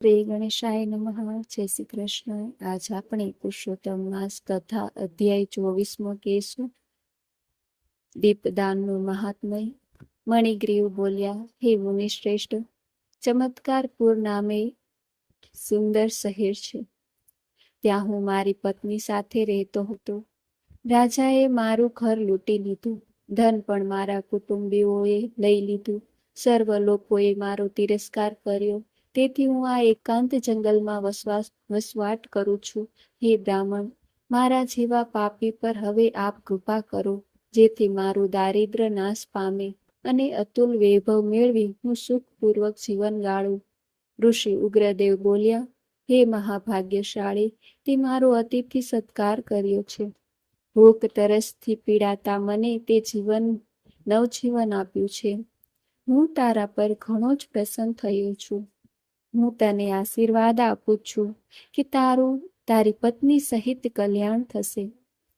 શ્રી ગણેશાય નમઃ. જય શ્રી કૃષ્ણ. આજ આપણે પુરુષોત્તમ માસ કથા અધ્યાય 24મો કહીશું. દીપદાનનું મહાત્મય. મણિગ્રીવ બોલ્યા, હે મુનિશ્રેષ્ઠ, ચમત્કારપુર નામે સુંદર શહેર છે. ત્યાં હું મારી પત્ની સાથે રહેતો હતો. રાજાએ મારું ઘર લૂંટી લીધું. ધન પણ મારા કુટુંબીઓએ લઈ લીધું. સર્વ લોકોએ મારો તિરસ્કાર કર્યો. તેથી હું આ એકાંત જંગલમાં વસવાટ કરું છું. હે બ્રાહ્મણ, મારા જેવા પાપી પર હવે આપ કૃપા કરો, જેથી મારું દારિદ્ર્ય નાશ પામે અને અતુલ વૈભવ મેળવી હું સુખપૂર્વક જીવન ગાળું. ઋષિ ઉગ્રદેવ બોલ્યા, હે મહાભાગ્યશાળી, તે મારો અતિથિ સત્કાર કર્યો છે. ભૂખ તરસથી પીડાતા મને તે નવજીવન આપ્યું છે. હું તારા પર ઘણો જ પ્રસન્ન થયો છું. હું તને આશીર્વાદ આપું છું કે તારી પત્ની સહિત કલ્યાણ થશે.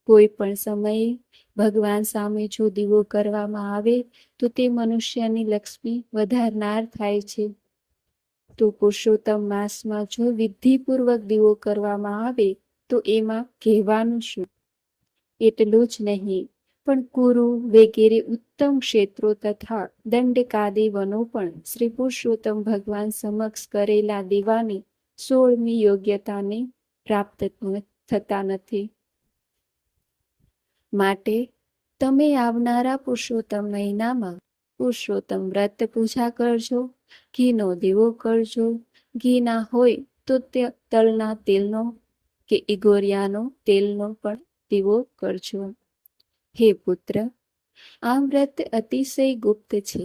કોઈ પણ સમયે ભગવાન સામે જો દીવો કરવામાં આવે તો તે મનુષ્યની લક્ષ્મી વધારનાર થાય છે. તો પુરુષોત્તમ માસમાં જો વિધિપૂર્વક દીવો કરવામાં આવે તો એમાં કહેવાનું શું? એટલું જ નહીં, પણ કુરુ વગેરે ઉત્તમ ક્ષેત્રો તથા દંડકાદી વનો પણ શ્રી પુરુષોત્તમ ભગવાન સમક્ષ કરેલા દીવાની 16મી યોગ્યતાને પ્રાપ્ત થતા નથી. માટે તમે આવનારા પુરુષોત્તમ મહિનામાં પુરુષોત્તમ વ્રત પૂજા કરજો, ઘીનો દીવો કરજો. ઘી ના હોય તો તલના તેલનો કે ઇગોરિયાનો તેલનો પણ દીવો કરજો. હે પુત્ર, આ વ્રત અતિશય ગુપ્ત છે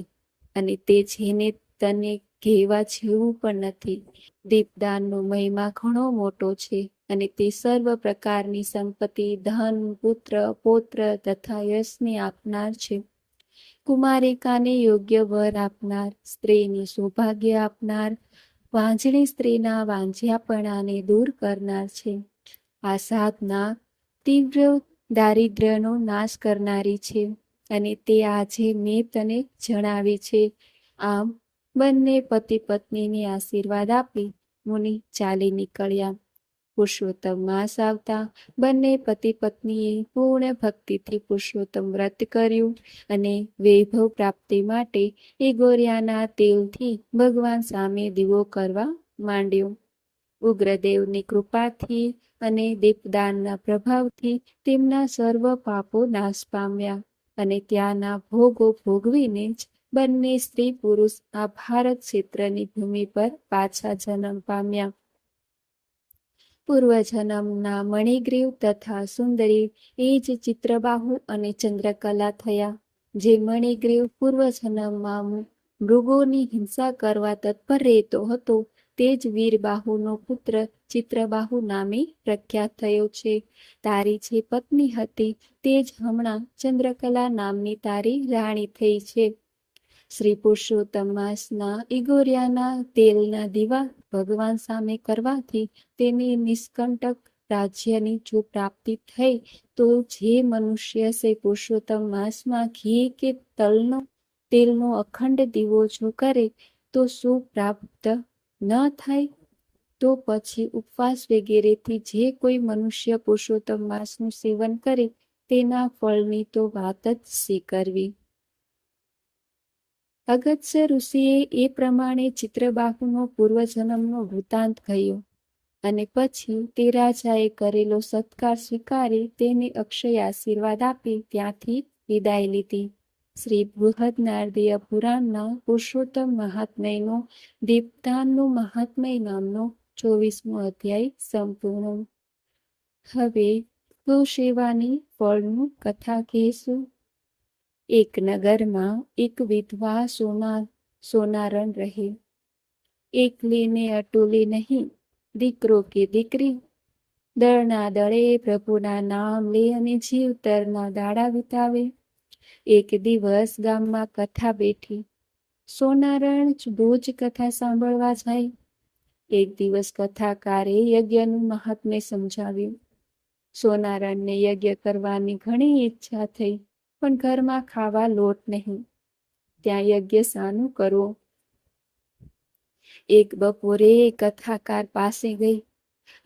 અને તે જેને તને કહેવા જેવું પણ નથી. દીપદાનનો મહિમા ઘણો મોટો છે અને તે સર્વ પ્રકારની સંપત્તિ, ધન, પુત્ર, પૌત્ર તથા યશને આપનાર છે. કુમારિકાને યોગ્ય વર આપનાર, સ્ત્રીને સૌભાગ્ય આપનાર, વાંઝળી સ્ત્રીના વાંઝ્યાપણાને દૂર કરનાર છે. આ સાધના તીવ્ર દારિદ્ર્યનો નાશ કરનારી છે અને તે આજે મેં તને જણાવી છે. આમ બંને પતિ પત્નીને આશીર્વાદ આપી મુનિ ચાલી નીકળ્યા. પુરુષોત્તમ માસ આવતા બંને પતિ પત્નીએ પૂર્ણ ભક્તિથી પુરુષોત્તમ વ્રત કર્યું અને વૈભવ પ્રાપ્તિ માટે ઇગોરિયાના તેલથી ભગવાન સામે દીવો કરવા માંડ્યો. ઉગ્રદેવની કૃપાથી અને દીપદાનના પ્રભાવથી તેમના સર્વ પાપો નાશ પામ્યા અને ત્યાંના ભોગો ભોગવીને જ બંને સ્ત્રી પુરુષ આ ભારત ક્ષેત્રની ભૂમિ પર પાછા જન્મ પામ્યા. પૂર્વજન્મના મણિગ્રીવ તથા સુંદરી એ જ ચિત્રબાહુ અને ચંદ્રકલા થયા. જે મણિગ્રીવ પૂર્વજન્મમાં મૃગોની હિંસા કરવા તત્પર રહેતો હતો, તે જ વીરબાહુનો પુત્ર ચિત્રબાહુ નામે પ્રખ્યાત થયો છે. તારી જે પત્ની હતી તે જ હમણાં ચંદ્રકલા નામની તારી રાણી થઈ છે. શ્રી પુરુષોત્તમ માસના ઇગોરિયાના તેલના દીવા ભગવાન સામે કરવાથી તેની નિષ્કંટક રાજ્યની જો પ્રાપ્તિ થઈ તો જે મનુષ્ય શ્રી પુરુષોત્તમ માસમાં ઘી કે તેલનો અખંડ દીવો જો કરે તો શું પ્રાપ્ત ન થાય? તો પછી ઉપવાસ વગેરેથી જે કોઈ મનુષ્ય પુરુષોત્તમ માસનું સેવન કરે તેના ફળની તો વાત જ શી કરવી. અગત્ય ઋષિએ એ પ્રમાણે ચિત્રબાહુનો પૂર્વજન્મનો વૃત્તાંત કહ્યો અને પછી તે રાજાએ કરેલો સત્કાર સ્વીકારી તેને અક્ષય આશીર્વાદ આપી ત્યાંથી વિદાય લીધી. શ્રી બૃહદનારદીય પુરાણના પુરુષોત્તમ મહાત્મયનો દીપદાનનું મહાત્મય નામનો 24મો અધ્યાય સંપૂર્ણ. હવે ગૌસેવાની ફળનું કથા કહેશું. એક નગરમાં એક વિધવા સોનારણ રહે. એકલી ને અટુલી નહીં, દીકરો કે દીકરી. દળના દળે પ્રભુના નામ લે અને જીવતરના દાડા વિતાવે. એક દિવસ ગામમાં કથા બેઠી. સોનારણ રોજ કથા સાંભળવા જાય. એક દિવસ કથાકારે યજ્ઞનું મહાત્મ્ય સમજાવ્યું. સોનારણને યજ્ઞ કરવાની ઘણી ઈચ્છા થઈ, પણ ઘરમાં ખાવા લોટ નહીં. ત્યાં યજ્ઞ શાનું કરવો? એક બપોરે કથાકાર પાસે ગઈ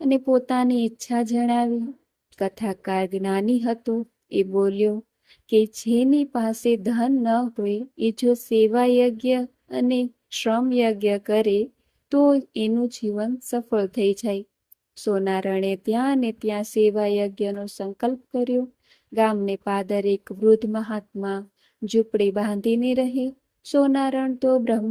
અને પોતાની ઈચ્છા જણાવી. કથાકાર જ્ઞાની હતો. એ બોલ્યો કે જેની પાસે ધન ન હોય એ જો સેવા યજ્ઞ અને શ્રમ યજ્ઞ કરે તો એનું જીવન સફળ થઈ જાય. સોનારણે ત્યાં ને ત્યાં સેવા યજ્ઞનો સંકલ્પ કર્યો. ગામને પાદર એક વૃદ્ધ મહાત્મા ઝૂંપડી બાંધીને રહે. સોનારણ તો બ્રહ્મ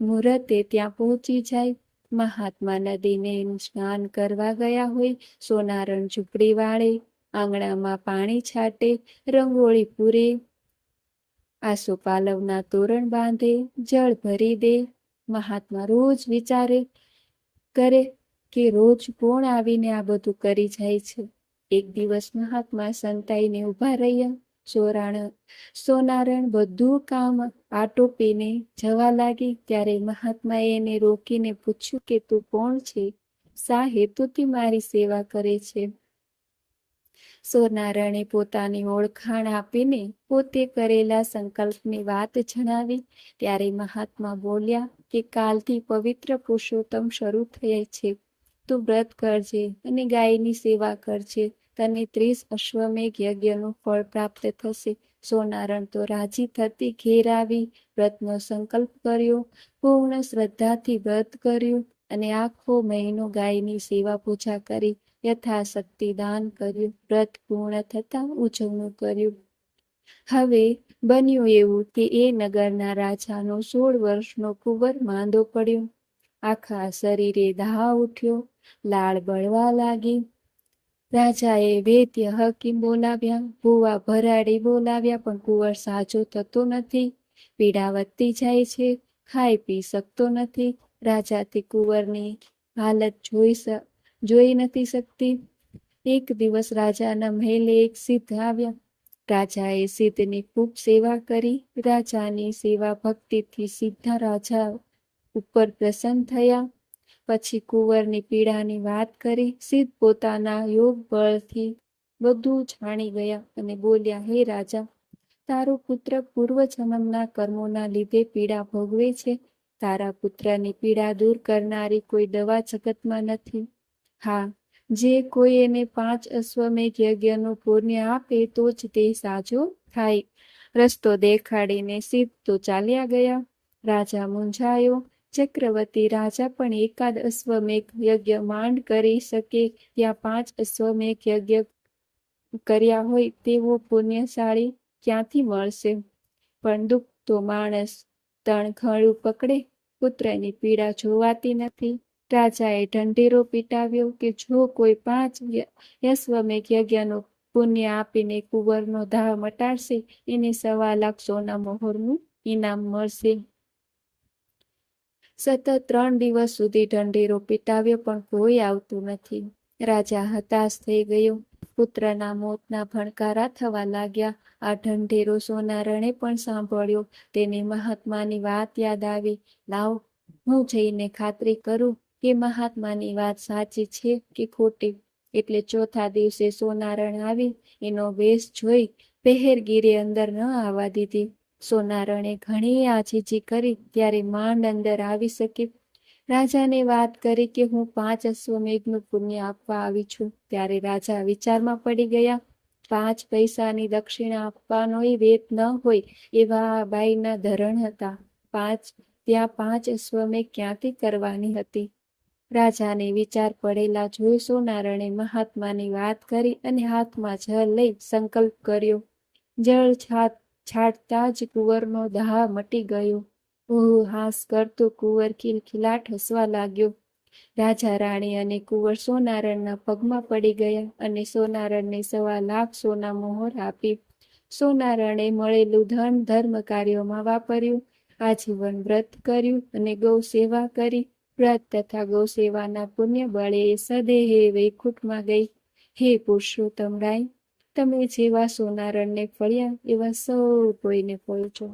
મુહૂર્તે ત્યાં પહોંચી જાય. મહાત્મા નદીને સ્નાન કરવા ગયા હોય. સોનારણ ઝૂંપડી વાળે, આંગણામાં પાણી છાંટે, રંગોળી પૂરે, આસોપાલવના તોરણ બાંધે, જળ ભરી દે. મહાત્મા રોજ વિચારે કરે કે રોજ કોણ આવીને આ બધું કરી જાય છે. એક દિવસ મહાત્મા સંતાઈને ઊભા રહ્યા. સોનારણ બધું કામ આટોપીને જવા લાગી. ત્યારે મહાત્માએ એને રોકીને પૂછ્યું કે તું કોણ છે? શા હેતુથી મારી સેવા કરે છે? સોનારણે પોતાની ઓળખાણ આપીને પોતે કરેલા સંકલ્પની વાત જણાવી. ત્યારે મહાત્મા બોલ્યા કે કાલથી પવિત્ર પુરુષોત્તમ શરૂ થયા છે. તું વ્રત કરજે અને ગાયની સેવા કરજે. તને 30 અશ્વમેઘ યજ્ઞનું ફળ પ્રાપ્ત થશે. સોનારણ તો રાજી થતી ઘેર આવી વ્રતનો સંકલ્પ કર્યો. પૂર્ણ શ્રદ્ધાથી વ્રત કર્યું અને આખો મહિનો ગાયની સેવા પૂજા કરી. યથાશક્તિ દાન કર્યું. વ્રત પૂર્ણ થતાં ઉજવણું કર્યું. હવે બન્યું એવું કે એ નગરના રાજાનો 16 વર્ષનો કુંવર માંદો પડ્યો. આખા શરીરે દાહ ઉઠ્યો, લાળ બળવા લાગી. રાજાએ વૈદ્ય હકીમ બોલાવ્યા, ભૂવા ભરાડી બોલાવ્યા, પણ કુંવર સાજો થતો નથી. પીડા વધતી જાય છે, ખાઈ પી શકતો નથી. રાજાથી કુંવરની હાલત જોઈ નથી શકતી. એક દિવસ રાજાના મહેલે એક સિદ્ધ આવ્યા. રાજાએ સિદ્ધની ખૂબ સેવા કરી. રાજાની સેવા ભક્તિથી સિદ્ધ રાજા ઉપર પ્રસન્ન થયા. પછી કુંવરની પીડાની વાત કરી. સિદ્ધ પોતાના યોગ બળથી બધું જાણી ગયા અને બોલ્યા, હે રાજા, તારો પુત્ર પૂર્વ જન્મના કર્મોના લીધે પીડા ભોગવે છે. તારા પુત્રની પીડા દૂર કરનારી કોઈ દવા જગતમાં નથી. હા, જે કોઈ એને 5 અશ્વમેઘ યજ્ઞનું પુણ્ય આપે તો જ તે સાજો થાય. રસ્તો દેખાડીને સિદ્ધ તો ચાલ્યા ગયા. રાજા મૂંઝાયો. ચક્રવર્તી રાજા પણ એકાદ અશ્વમેઘ યજ્ઞ માંડ કરી શકે. ત્યાં 5 અશ્વમેઘ યજ્ઞ કર્યા હોય તેવો પુણ્યશાળી ક્યાંથી મળશે? પણ દુઃખ તો માણસ તણખડું પકડે. પુત્રની પીડા જોવાતી નથી. રાજાએ ઢંઢેરો પીટાવ્યો કે જો કોઈ 5 અશ્વમેઘ યજ્ઞનું પુણ્ય આપીને કુંવરનો દાહ મટાડશે એને 1.25 લાખ સોના મોહરનું ઇનામ મળશે. સતત 3 દિવસ સુધી ઢંઢેરો પીટાવ્યો પણ કોઈ આવતું નથી. રાજા હતાશ થઈ ગયો. પુત્રના મોતના ભણકારા થવા લાગ્યા. આ ઢંઢેરો સોનારણે પણ સાંભળ્યો. તેને મહાત્માની વાત યાદ આવી. લાવ, હું જઈને ખાતરી કરું કે મહાત્માની વાત સાચી છે કે ખોટી. એટલે ચોથા દિવસે સોનારણ આવી. એનો વેશ જોઈ પહેરગીરે અંદર ન આવવા દીધી. સોનારણે ઘણી આજીજી કરી ત્યારે માંડ અંદર આવી શકી. રાજાને વાત કરી કે હું 5 અશ્વમેઘનું પુણ્ય આપવા આવી છું. ત્યારે રાજા વિચારમાં પડી ગયા. 5 પૈસાની દક્ષિણા આપવાનોય વેત ન હોય એવા આ બાઈના ધરણ હતા. ત્યાં 5 અશ્વમેઘ ક્યાંથી કરવાની હતી? રાજાને વિચાર પડેલા જોઈ સોનારણે મહાત્માની વાત કરી અને હાથમાં જળ લઈ સંકલ્પ કર્યો. જળ છાંટતા જ કુંવરનો દાહ મટી ગયો. હાસ કરતો કુંવર ખિલખિલાટ હસવા લાગ્યો. રાજા રાણી અને કુંવર સોનારણના પગમાં પડી ગયા અને સોનારણને 1.25 લાખ સોના મોહર આપી. સોનારણે મળેલું ધન ધર્મ કાર્યોમાં વાપર્યું. આજીવન વ્રત કર્યું અને ગૌ સેવા કરી. વ્રત તથા ગૌ સેવાના પુણ્ય બળે સદેહે વૈકુંઠમાં ગઈ. હે પુરુષોત્તમ રાય, તમે જેવા સોનારણને ફળ્યા એવા સૌ કોઈને ફળજો.